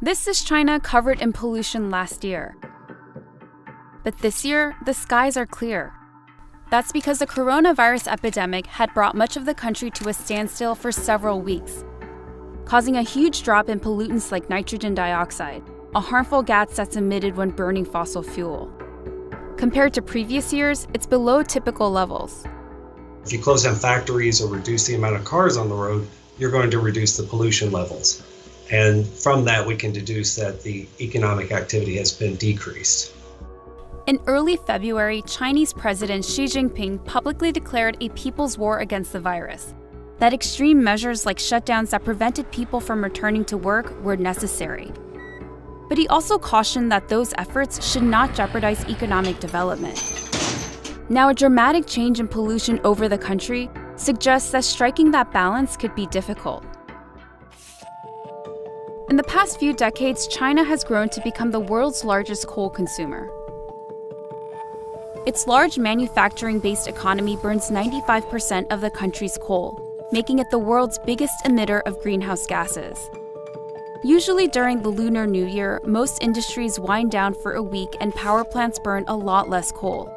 This is China covered in pollution last year. But this year, the skies are clear. That's because the coronavirus epidemic had brought much of the country to a standstill for several weeks, causing a huge drop in pollutants like nitrogen dioxide, a harmful gas that's emitted when burning fossil fuel. Compared to previous years, it's below typical levels. If you close down factories or reduce the amount of cars on the road, you're going to reduce the pollution levels. And from that, we can deduce that the economic activity has been decreased. In early February, Chinese President Xi Jinping publicly declared a people's war against the virus, that extreme measures like shutdowns that prevented people from returning to work were necessary. But he also cautioned that those efforts should not jeopardize economic development. Now, a dramatic change in pollution over the country suggests that striking that balance could be difficult. In the past few decades, China has grown to become the world's largest coal consumer. Its large manufacturing-based economy burns 95% of the country's coal, making it the world's biggest emitter of greenhouse gases. Usually during the Lunar New Year, most industries wind down for a week and power plants burn a lot less coal.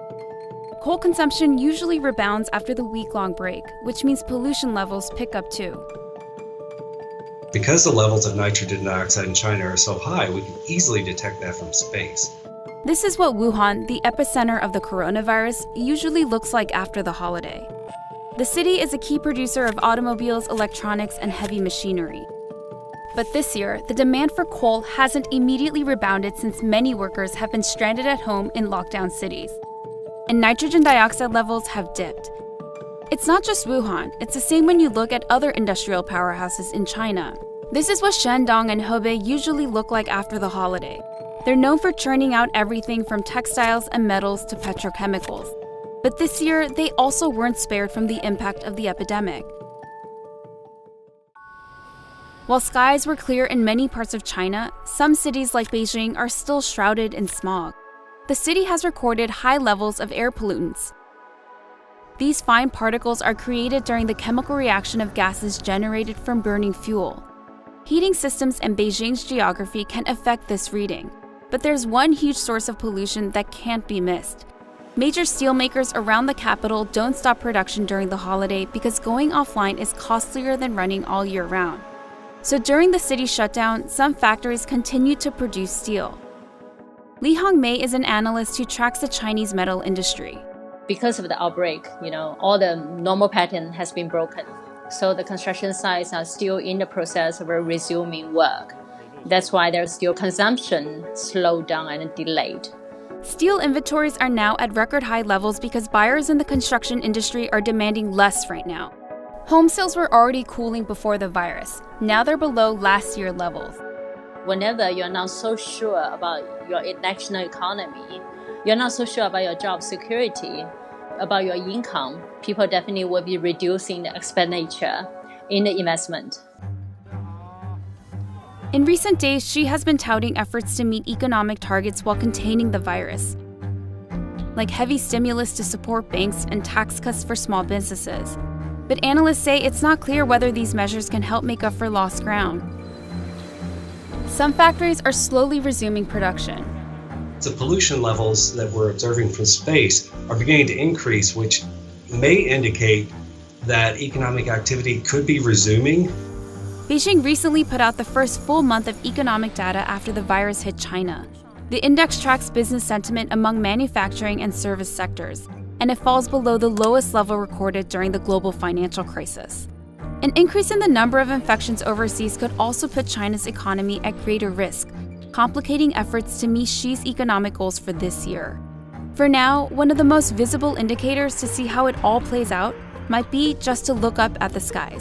Coal consumption usually rebounds after the week-long break, which means pollution levels pick up too. Because the levels of nitrogen dioxide in China are so high, we can easily detect that from space. This is what Wuhan, the epicenter of the coronavirus, usually looks like after the holiday. The city is a key producer of automobiles, electronics, and heavy machinery. But this year, the demand for coal hasn't immediately rebounded since many workers have been stranded at home in lockdown cities. And nitrogen dioxide levels have dipped. It's not just Wuhan, it's the same when you look at other industrial powerhouses in China. This is what Shandong and Hebei usually look like after the holiday. They're known for churning out everything from textiles and metals to petrochemicals. But this year, they also weren't spared from the impact of the epidemic. While skies were clear in many parts of China, some cities like Beijing are still shrouded in smog. The city has recorded high levels of air pollutants. These fine particles are created during the chemical reaction of gases generated from burning fuel. Heating systems and Beijing's geography can affect this reading. But there's one huge source of pollution that can't be missed. Major steelmakers around the capital don't stop production during the holiday because going offline is costlier than running all year round. So during the city shutdown, some factories continue to produce steel. Li Hongmei is an analyst who tracks the Chinese metal industry. Because of the outbreak, all the normal pattern has been broken. So the construction sites are still in the process of resuming work. That's why there's still consumption slowed down and delayed. Steel inventories are now at record high levels because buyers in the construction industry are demanding less right now. Home sales were already cooling before the virus. Now they're below last year levels. Whenever you're not so sure about your national economy, you're not so sure about your job security, about your income, people definitely will be reducing the expenditure in the investment. In recent days, Xi has been touting efforts to meet economic targets while containing the virus, like heavy stimulus to support banks and tax cuts for small businesses. But analysts say it's not clear whether these measures can help make up for lost ground. Some factories are slowly resuming production. The pollution levels that we're observing from space are beginning to increase, which may indicate that economic activity could be resuming. Beijing recently put out the first full month of economic data after the virus hit China. The index tracks business sentiment among manufacturing and service sectors, and it falls below the lowest level recorded during the global financial crisis. An increase in the number of infections overseas could also put China's economy at greater risk, complicating efforts to meet Xi's economic goals for this year. For now, one of the most visible indicators to see how it all plays out might be just to look up at the skies.